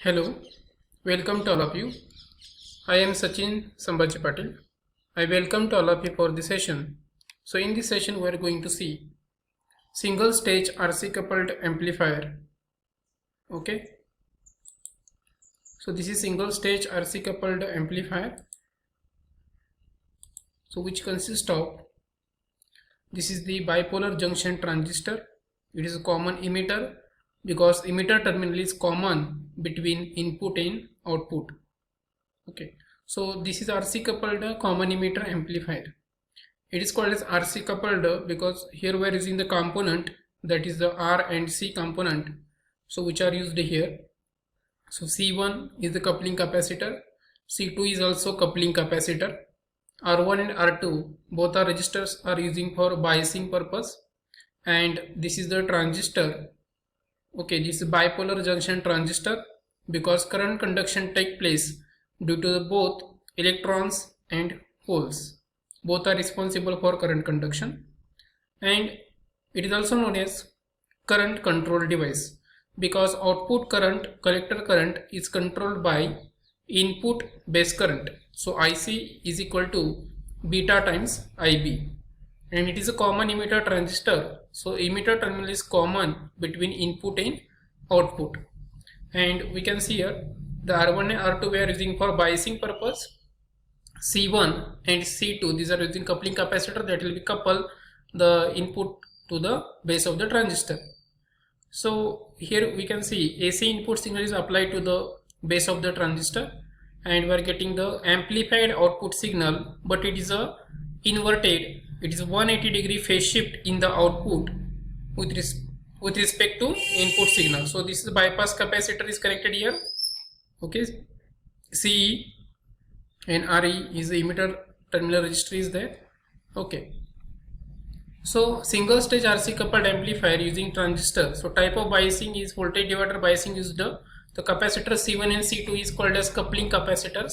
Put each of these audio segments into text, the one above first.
Hello, welcome to all of you. I am Sachin Sambhaji Patil. I welcome to all of you for this session. So in this session we are going to see single stage RC coupled amplifier. Okay. So this is single stage RC coupled amplifier. So which consists of, this is the bipolar junction transistor. It is a common emitter because emitter terminal is common between input and output. Okay, so this is RC coupled common emitter amplifier. It is called as RC coupled because here we are using the component, that is the R and C component, so which are used here. So C1 is the coupling capacitor, C2 is also coupling capacitor, R1 and R2 both are resistors are using for biasing purpose, and this is the transistor. Okay, this is bipolar junction transistor because current conduction take place due to both electrons and holes. Both are responsible for current conduction, and it is also known as current control device because output current, collector current, is controlled by input base current. So IC is equal to beta times IB, and it is a common emitter transistor. So emitter terminal is common between input and output, and we can see here the R1 and R2 we are using for biasing purpose. C1 and C2, these are using coupling capacitor that will be couple the input to the base of the transistor. So here we can see AC input signal is applied to the base of the transistor, and we are getting the amplified output signal, but it is a inverted, it is 180-degree phase shift in the output with respect to input signal. So this is bypass capacitor is connected here. Okay, CE and RE is the emitter terminal resistor is there. Okay, so single stage RC coupled amplifier using transistor. So type of biasing is voltage divider biasing used. The capacitor C1 and C2 is called as coupling capacitors,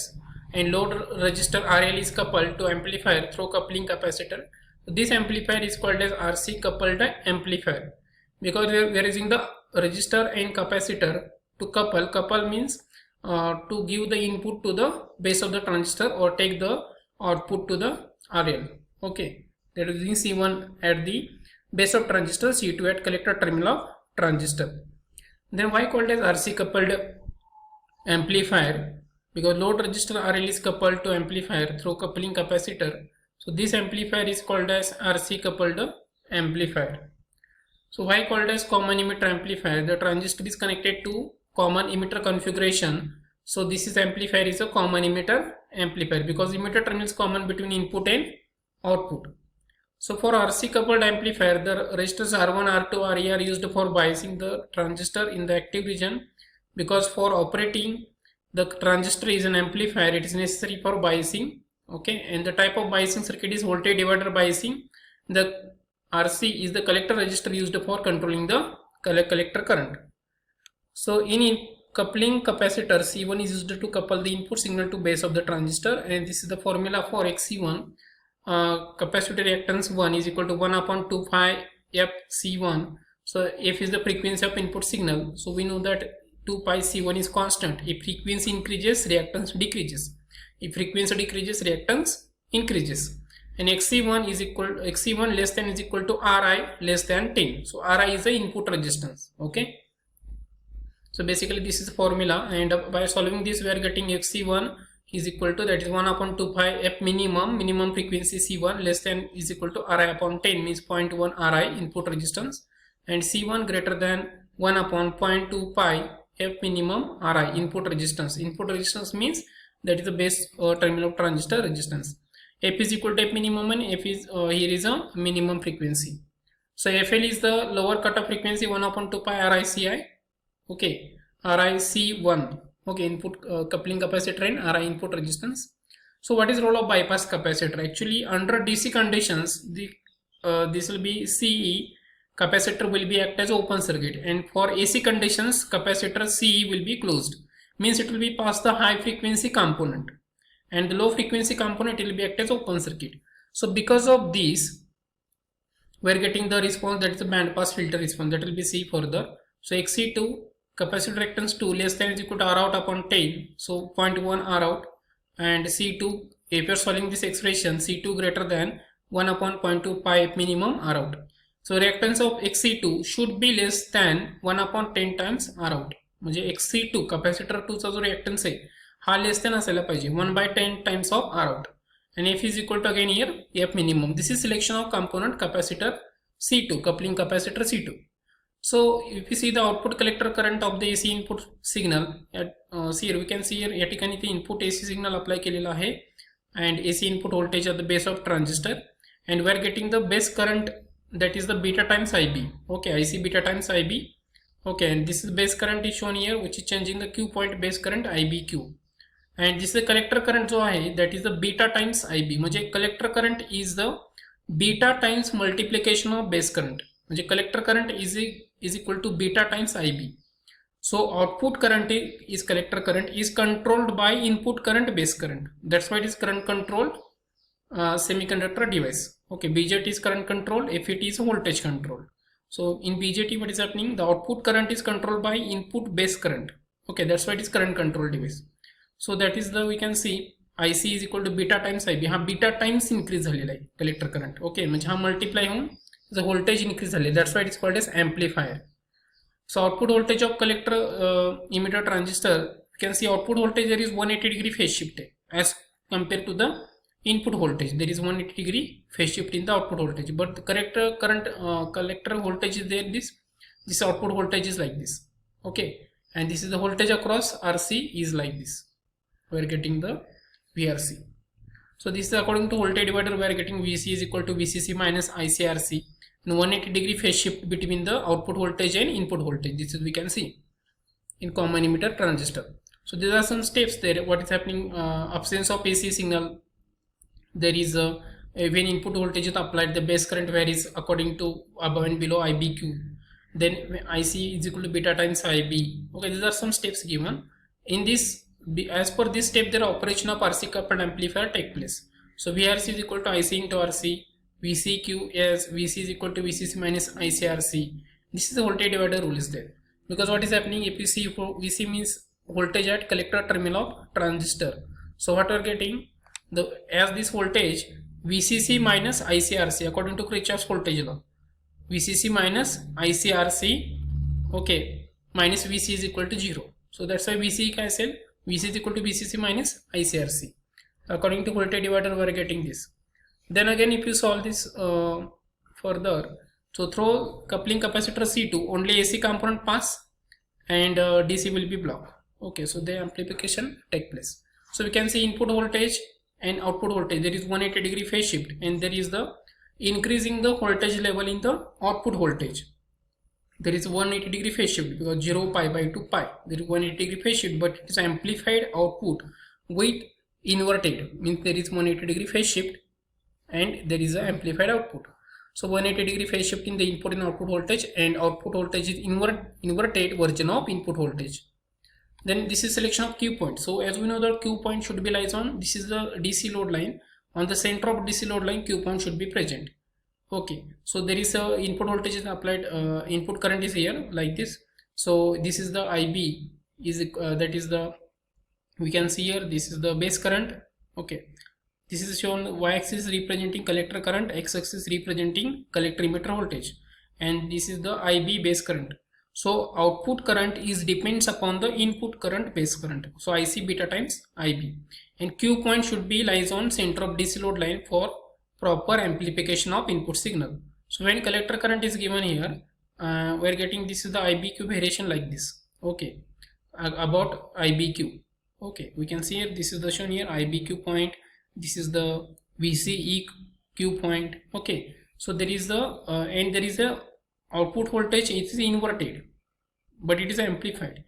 and load resistor RL is coupled to amplifier through coupling capacitor. This amplifier is called as RC coupled amplifier because we are using the resistor and capacitor to couple. Couple means to give the input to the base of the transistor or take the output to the RL. Okay, that is using C1 at the base of transistor, C2 at collector terminal of transistor. Then why called as RC coupled amplifier? Because load resistor RL is coupled to amplifier through coupling capacitor. So this amplifier is called as RC coupled amplifier. So why called as common emitter amplifier? The transistor is connected to common emitter configuration. So this is amplifier is a common emitter amplifier because emitter terminal is common between input and output. So for RC coupled amplifier, the resistors R1, R2, RE are used for biasing the transistor in the active region, because for operating the transistor is an amplifier, it is necessary for biasing. Okay, and the type of biasing circuit is voltage divider biasing. The RC is the collector resistor used for controlling the collector current. So in coupling capacitor, C1 is used to couple the input signal to base of the transistor, and this is the formula for XC1. Capacitor reactance 1 is equal to 1 upon 2 pi f C1. So f is the frequency of input signal. So we know that 2 pi C1 is constant. If frequency increases, reactance decreases. If frequency decreases, reactance increases. And XC1 is equal XC1 less than is equal to Ri less than 10. So Ri is the input resistance. Okay. So basically this is the formula, and by solving this we are getting XC1 is equal to, that is 1 upon 2 pi f minimum frequency C1 less than is equal to Ri upon 10 means 0.1 Ri input resistance, and C1 greater than 1 upon 0.2 pi f minimum Ri input resistance. Input resistance means that is the base terminal of transistor resistance. F is equal to f minimum, and f is here is a minimum frequency. So FL is the lower cutoff frequency 1 upon 2 pi RICI. Okay, RIC1. Okay, input coupling capacitor and Ri input resistance. So what is role of bypass capacitor? Actually under DC conditions, this will be CE, capacitor will be act as open circuit, and for AC conditions capacitor CE will be closed, means it will be past the high frequency component, and the low frequency component will be act as open circuit. So because of this we are getting the response, that is the band pass filter response, that will be C further. So XC2 capacitor reactance 2 less than or equal to R out upon 10. So 0.1 R out, and C2, if you're solving this expression, C2 greater than 1 upon 0.2 pi minimum R out. So reactance of XC2 should be less than 1 upon 10 times R out. म्हणजे XC2 capacitor 2 चा जो reactance आहे हा less than असायला पाहिजे 1 by 10 times of R out. And F is equal to again here F minimum. This is selection of component capacitor C2, coupling capacitor C2. So if you see the output collector current of the AC input signal, see here we can see here या ठिकाणी ते input AC signal apply केलेला आहे and AC input voltage at the base of transistor, and we are getting the base current, that is the beta times IB. Okay, IC beta times IB. Okay, and this is base current is shown here, which is changing the Q point base current IBQ. And this is the collector current जो आहे, that is the beta times IB. म्हणजे collector current is the beta times multiplication of base current. म्हणजे collector current is equal to beta times IB. So output current is collector current is controlled by input current base current. That's why it is current controlled semiconductor device. Okay, BJT is current controlled, FET is voltage controlled. So in BJT what is happening, the output current is controlled by input base current. Okay, that's why it is current control device. So that is the, we can see IC is equal to beta times IB. हा beta times increase झालेला आहे collector current. Okay, म्हणजे हा multiply होऊन the voltage increase झाले. That's why it is called as amplifier. So output voltage of collector emitter transistor, you can see output voltage there is 180 degree phase shift as compared to the input voltage. There is 180 degree phase shift in the output voltage, but the collector voltage is there, this output voltage is like this. Okay, and this is the voltage across RC is like this. We are getting the VRC. So this is according to voltage divider, we are getting VC is equal to VCC minus ICRC, and 180 degree phase shift between the output voltage and input voltage. This is we can see in common emitter transistor. So these are some steps there. What is happening? Absence of AC signal. There is when input voltage is applied, the base current varies according to above and below IBQ. Then IC is equal to beta times IB. Okay, these are some steps given. In this, as per this step, the operation of RC coupled amplifier take place. So VRC is equal to IC into RC. VCQ as VC is equal to VCC minus ICRC. This is the voltage divider rule is there. Because what is happening, if you see VC means voltage at collector terminal of transistor. So what we are getting, as this voltage VCC minus ICRC according to Kirchhoff's voltage law, VCC minus ICRC, okay, minus VC is equal to 0. So that's why VC cancel, VC is equal to VCC minus ICRC. According to voltage divider we are getting this. Then again if you solve this further, so through coupling capacitor C2 only AC component pass and DC will be blocked. Okay, so the amplification take place. So we can see input voltage and output voltage, there is 180 degree phase shift, and there is the increasing the voltage level in the output voltage. There is 180 degree phase shift because 0 pi by 2 pi, there is 180 degree phase shift, but it is amplified output with inverted, means there is 180 degree phase shift and there is an amplified output. So 180 degree phase shift in the input and output voltage, and output voltage is inverted version of input voltage. Then this is selection of Q point. So as we know that Q point should be lies on, this is the DC load line. On the center of DC load line, Q point should be present. Okay, so there is a input voltage is applied, input current is here like this. So this is the IB is that is the, we can see here, this is the base current. Okay, this is shown y-axis representing collector current, x-axis representing collector emitter voltage, and this is the IB base current. So output current is depends upon the input current base current. So IC beta times IB, and Q point should be lies on center of DC load line for proper amplification of input signal. So when collector current is given here, we are getting this is the IBQ variation like this. Okay, about IBQ. Okay, we can see here, this is the shown here IBQ point. This is the VCEQ point. Okay, so there is the and there is a output voltage, it is inverted but it is amplified.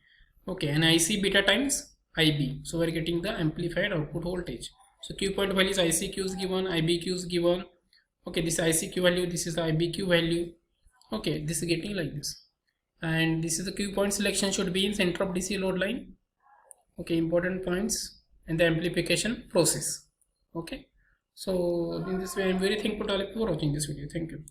Okay, and IC beta times IB, so we are getting the amplified output voltage. So Q point value is ICQ is given, IBQ is given. Okay, this ICQ value, this is the IBQ value. Okay, this is getting like this, and this is the Q point selection should be in center of DC load line. Okay, important points and the amplification process. Okay, so in this way I am very thankful to all of you for watching this video. Thank you.